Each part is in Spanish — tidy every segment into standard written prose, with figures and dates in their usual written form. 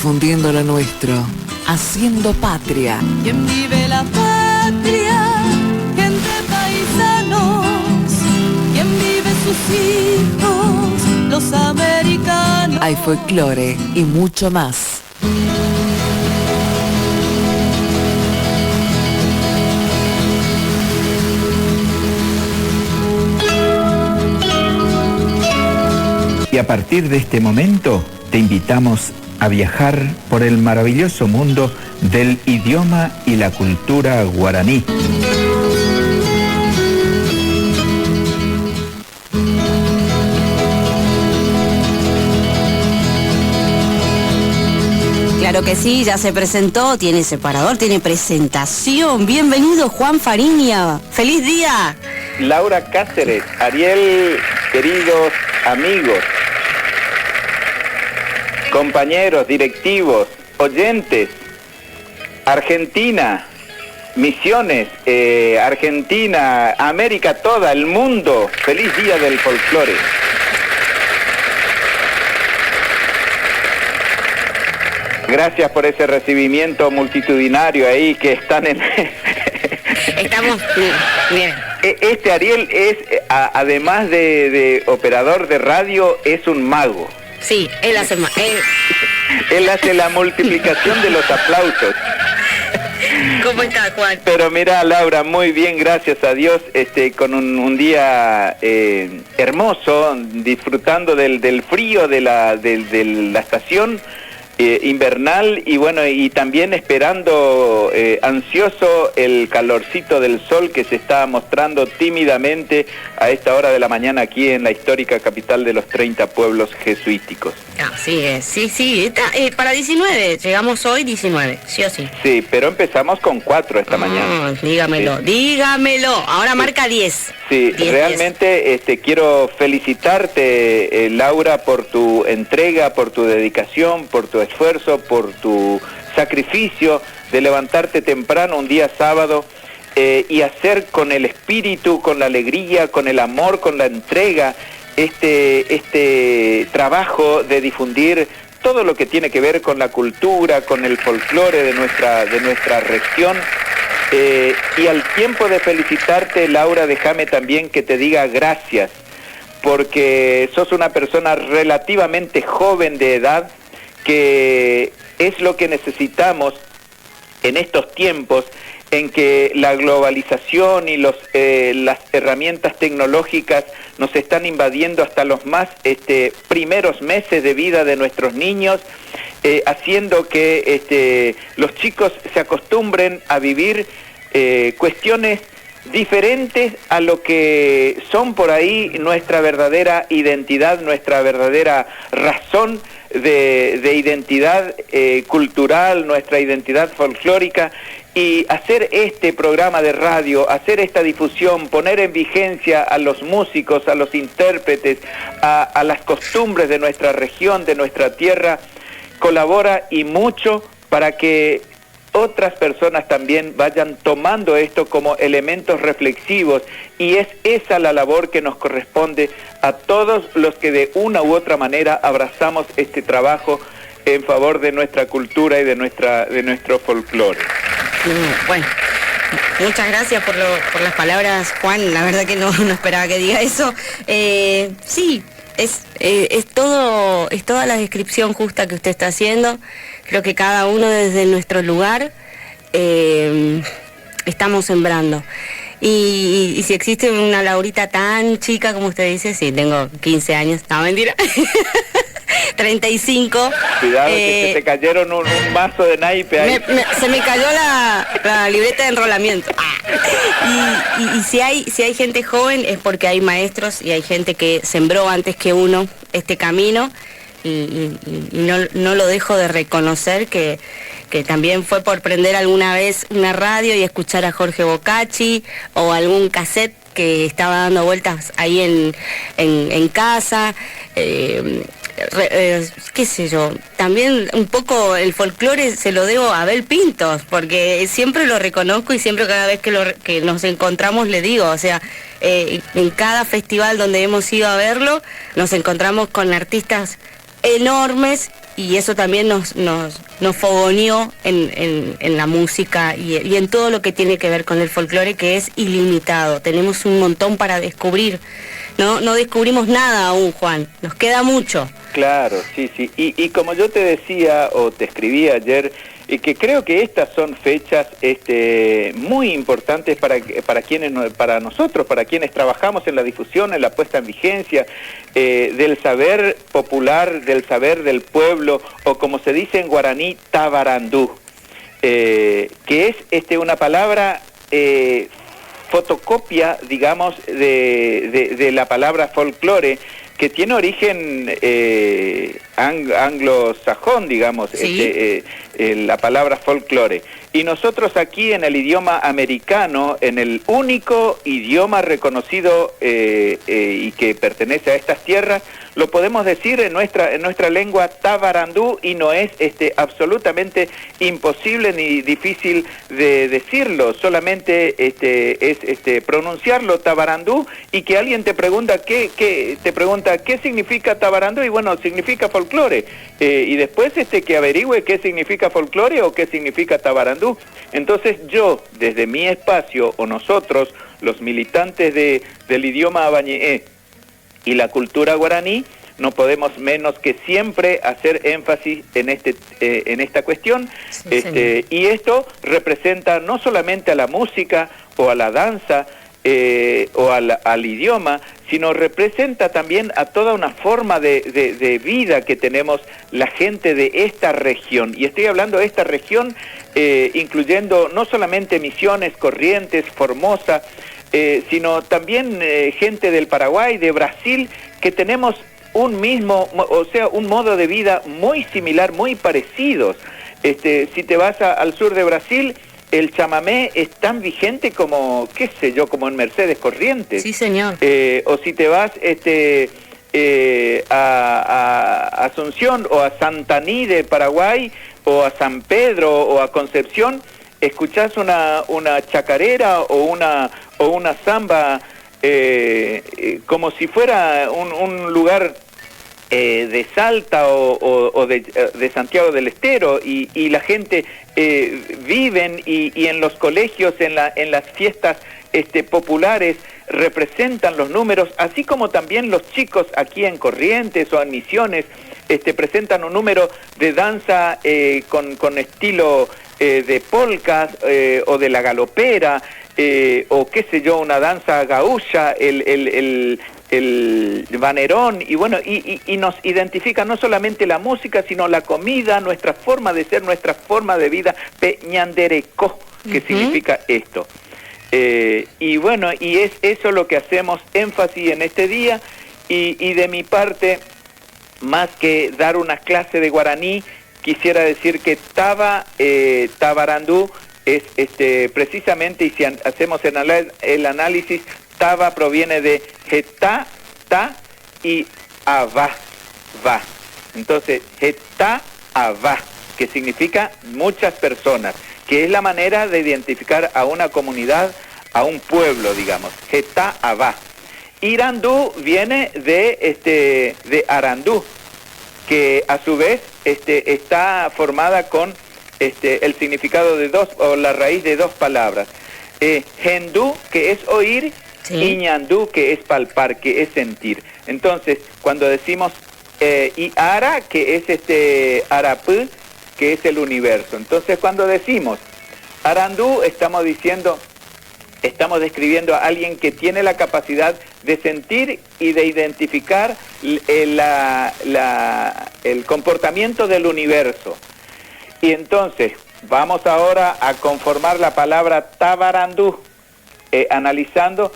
difundiendo lo nuestro, haciendo patria. ¿Quién vive la patria? Gente paisanos. ¿Quién vive sus hijos? Los americanos. Hay folclore y mucho más. Y a partir de este momento te invitamos a viajar por el maravilloso mundo del idioma y la cultura guaraní. Claro que sí, ya se presentó, tiene separador, tiene presentación. Bienvenido, Juan Fariña. ¡Feliz día! Laura Cáceres, Ariel, queridos amigos, compañeros, directivos, oyentes, Argentina, Misiones, Argentina, América toda, el mundo, feliz día del folclore. Gracias por ese recibimiento multitudinario ahí que están en... Estamos bien. Este Ariel es, además de operador de radio, es un mago. Sí, él hace más. Él hace la multiplicación de los aplausos. ¿Cómo estás, Juan? Pero mira, Laura, muy bien, gracias a Dios, con un día hermoso, disfrutando del frío de la estación invernal y bueno, y también esperando ansioso el calorcito del sol que se está mostrando tímidamente a esta hora de la mañana aquí en la histórica capital de los 30 pueblos jesuíticos. Así es, sí, para 19, llegamos hoy 19, sí o sí. Sí, pero empezamos con 4 esta mañana. Dígamelo, ahora marca 10. Sí, 10, realmente 10. Quiero felicitarte, Laura, por tu entrega, por tu dedicación, por tu esfuerzo, por tu sacrificio de levantarte temprano un día sábado y hacer con el espíritu, con la alegría, con el amor, con la entrega, este trabajo de difundir todo lo que tiene que ver con la cultura, con el folclore de nuestra región. Y al tiempo de felicitarte, Laura, déjame también que te diga gracias, porque sos una persona relativamente joven de edad, que es lo que necesitamos en estos tiempos en que la globalización y las herramientas tecnológicas nos están invadiendo hasta los más primeros meses de vida de nuestros niños, haciendo que los chicos se acostumbren a vivir cuestiones diferentes a lo que son por ahí nuestra verdadera identidad, nuestra verdadera razón de identidad cultural, nuestra identidad folclórica. Y hacer este programa de radio, hacer esta difusión, poner en vigencia a los músicos, a los intérpretes, a las costumbres de nuestra región, de nuestra tierra, colabora y mucho para que otras personas también vayan tomando esto como elementos reflexivos, y es esa la labor que nos corresponde a todos los que de una u otra manera abrazamos este trabajo en favor de nuestra cultura y de nuestro folclore. Bueno, muchas gracias por las palabras, Juan. La verdad que no esperaba que diga eso. Sí, es toda la descripción justa que usted está haciendo. Creo que cada uno desde nuestro lugar estamos sembrando. Y si existe una Laurita tan chica como usted dice, sí, tengo 15 años, no, mentira. 35. Cuidado que se te cayeron un mazo de naipe ahí. Se me cayó la libreta de enrolamiento. Y si hay gente joven es porque hay maestros y hay gente que sembró antes que uno este camino, y no lo dejo de reconocer, que también fue por prender alguna vez una radio y escuchar a Jorge Bocacci o algún cassette que estaba dando vueltas ahí en casa. Qué sé yo, también un poco el folclore se lo debo a Abel Pintos, porque siempre lo reconozco y siempre cada vez que nos encontramos le digo, o sea, en cada festival donde hemos ido a verlo, nos encontramos con artistas enormes y eso también nos fogoneó en la música y en todo lo que tiene que ver con el folclore, que es ilimitado. Tenemos un montón para descubrir. No descubrimos nada aún, Juan, nos queda mucho. Claro, sí. Y como yo te decía o te escribí ayer, que creo que estas son fechas muy importantes para nosotros, para quienes trabajamos en la difusión, en la puesta en vigencia del saber popular, del saber del pueblo, o como se dice en guaraní, tabarandú, que es una palabra fotocopia, digamos, de la palabra folclore, que tiene origen anglosajón, digamos, ¿sí? La palabra folclore. Y nosotros aquí en el idioma americano, en el único idioma reconocido y que pertenece a estas tierras, lo podemos decir en nuestra lengua tabarandú, y no es absolutamente imposible ni difícil de decirlo, solamente es pronunciarlo, tabarandú, y que alguien te pregunta qué significa tabarandú, y bueno, significa folclore, y después que averigüe qué significa folclore o qué significa tabarandú. Entonces yo, desde mi espacio, o nosotros, los militantes del idioma abañé y la cultura guaraní, no podemos menos que siempre hacer énfasis en esta cuestión, sí, y esto representa no solamente a la música o a la danza o al idioma, sino representa también a toda una forma de vida que tenemos la gente de esta región. Y estoy hablando de esta región incluyendo no solamente Misiones, Corrientes, Formosa, sino también gente del Paraguay, de Brasil, que tenemos un modo de vida muy similar, muy parecidos. Si te vas al sur de Brasil, el chamamé es tan vigente como, qué sé yo, como en Mercedes Corrientes. Sí, señor. O si te vas a Asunción o a Santaní de Paraguay, o a San Pedro o a Concepción, escuchás una chacarera o una samba como si fuera un lugar de Salta o de Santiago del Estero, y la gente viven y en los colegios, en las fiestas populares, representan los números, así como también los chicos aquí en Corrientes o en Misiones presentan un número de danza con estilo de polcas o de la galopera, o qué sé yo, una danza gaúcha, el banerón, y bueno, y nos identifica no solamente la música, sino la comida, nuestra forma de ser, nuestra forma de vida, peñanderecó, que significa esto. Y bueno, y es eso lo que hacemos énfasis en este día, y de mi parte, más que dar una clase de guaraní, quisiera decir que tabarandú es precisamente, y si hacemos el análisis, taba proviene de jetá, ta, y avá, va. Entonces, jetá, avá, que significa muchas personas, que es la manera de identificar a una comunidad, a un pueblo, digamos, jetá, avá. Irandú viene de arandú, que a su vez está formada con el significado de dos, o la raíz de dos palabras. Gendú, que es oír, sí. Y ñandú, que es palpar, que es sentir. Entonces, cuando decimos y ara, que es arapú, que es el universo. Entonces, cuando decimos arandú, estamos describiendo a alguien que tiene la capacidad de sentir y de identificar el comportamiento del universo. Y entonces, vamos ahora a conformar la palabra tabarandú, analizando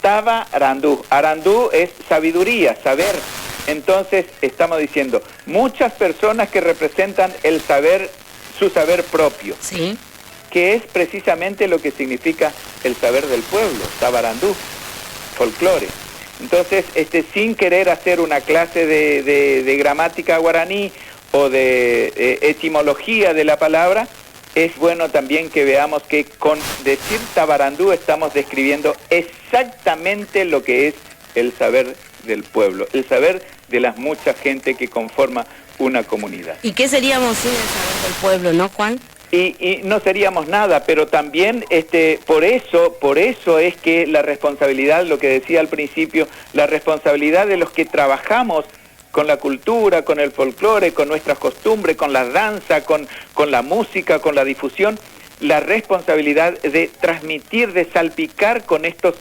tabarandú. Arandú es sabiduría, saber. Entonces, estamos diciendo, muchas personas que representan el saber, su saber propio. Sí. Que es precisamente lo que significa el saber del pueblo, tabarandú, folclore. Entonces, sin querer hacer una clase de gramática guaraní o de etimología de la palabra, es bueno también que veamos que con decir tabarandú estamos describiendo exactamente lo que es el saber del pueblo, el saber de las mucha gente que conforma una comunidad. ¿Y qué seríamos sin el saber del pueblo, no, Juan? Y no seríamos nada, pero también por eso es que la responsabilidad, lo que decía al principio, la responsabilidad de los que trabajamos con la cultura, con el folclore, con nuestras costumbres, con la danza, con la música, con la difusión, la responsabilidad de transmitir, de salpicar con estas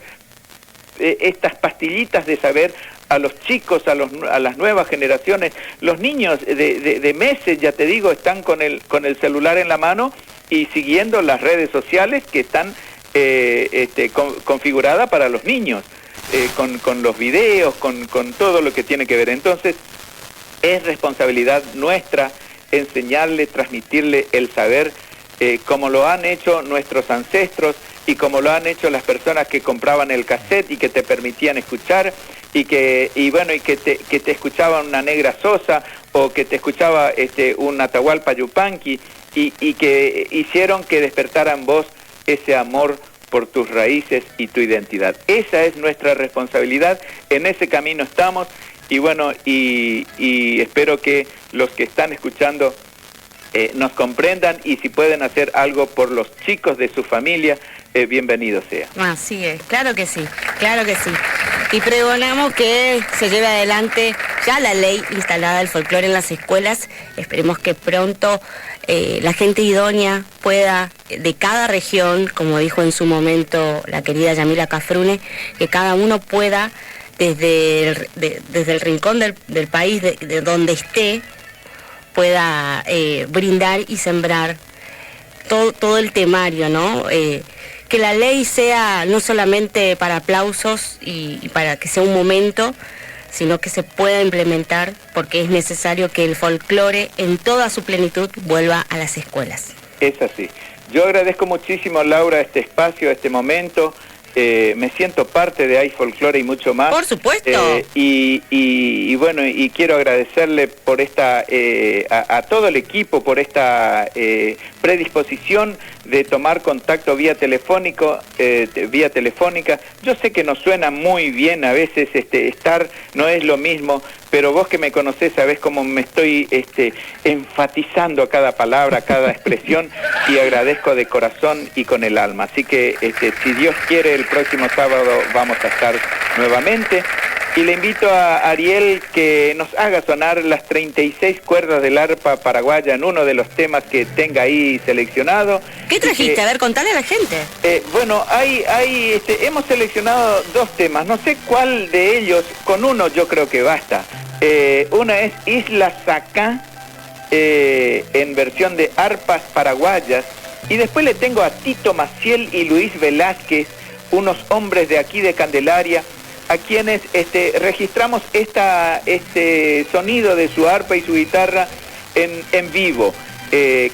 pastillitas de saber a los chicos, a las nuevas generaciones. Los niños de meses, ya te digo, están con el celular en la mano y siguiendo las redes sociales que están configuradas para los niños, con los videos, con todo lo que tiene que ver. Entonces, es responsabilidad nuestra enseñarle, transmitirle el saber, como lo han hecho nuestros ancestros y como lo han hecho las personas que compraban el cassette y que te permitían escuchar, y que te escuchaban una Negra Sosa, o que te escuchaba un Atahualpa Yupanqui, y que hicieron que despertaran vos ese amor por tus raíces y tu identidad. Esa es nuestra responsabilidad, en ese camino estamos, y bueno, y espero que los que están escuchando nos comprendan, y si pueden hacer algo por los chicos de su familia, bienvenido sea. Así es, claro que sí, claro que sí. Y pregonamos que se lleve adelante ya la ley instalada del folclore en las escuelas. Esperemos que pronto la gente idónea pueda, de cada región, como dijo en su momento la querida Yamila Cafrune, que cada uno pueda, desde el rincón del país, de donde esté, pueda brindar y sembrar todo el temario, ¿no? Que la ley sea no solamente para aplausos y para que sea un momento, sino que se pueda implementar, porque es necesario que el folclore en toda su plenitud vuelva a las escuelas. Es así. Yo agradezco muchísimo, Laura, este espacio, este momento. Me siento parte de Hay Folclore y mucho más. Por supuesto. Y bueno, y quiero agradecerle por a todo el equipo por esta predisposición de tomar contacto vía telefónica. Yo sé que nos suena muy bien a veces estar, no es lo mismo, pero vos que me conocés sabés cómo me estoy enfatizando a cada palabra, a cada expresión, y agradezco de corazón y con el alma. Así que si Dios quiere, el próximo sábado vamos a estar nuevamente. Y le invito a Ariel que nos haga sonar las 36 cuerdas del arpa paraguaya en uno de los temas que tenga ahí seleccionado. ¿Qué trajiste? A ver, contale a la gente. Bueno, hemos seleccionado dos temas, no sé cuál de ellos, con uno yo creo que basta. Una es Isla Sacá, en versión de arpas paraguayas, y después le tengo a Tito Maciel y Luis Velázquez, unos hombres de aquí de Candelaria, a quienes registramos este sonido de su arpa y su guitarra en vivo,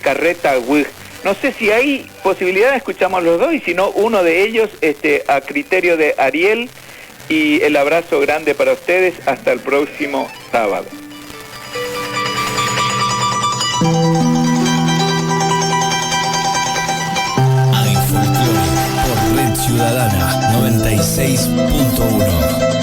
Carreta Wig. No sé si hay posibilidad de escuchamos los dos, y si no, uno de ellos a criterio de Ariel, y el abrazo grande para ustedes hasta el próximo sábado. Hay Folclore por Red Ciudadana 96.1.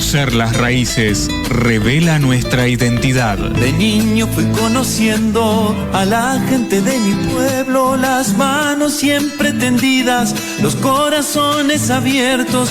Conocer las raíces revela nuestra identidad. De niño fui conociendo a la gente de mi pueblo, las manos siempre tendidas, los corazones abiertos.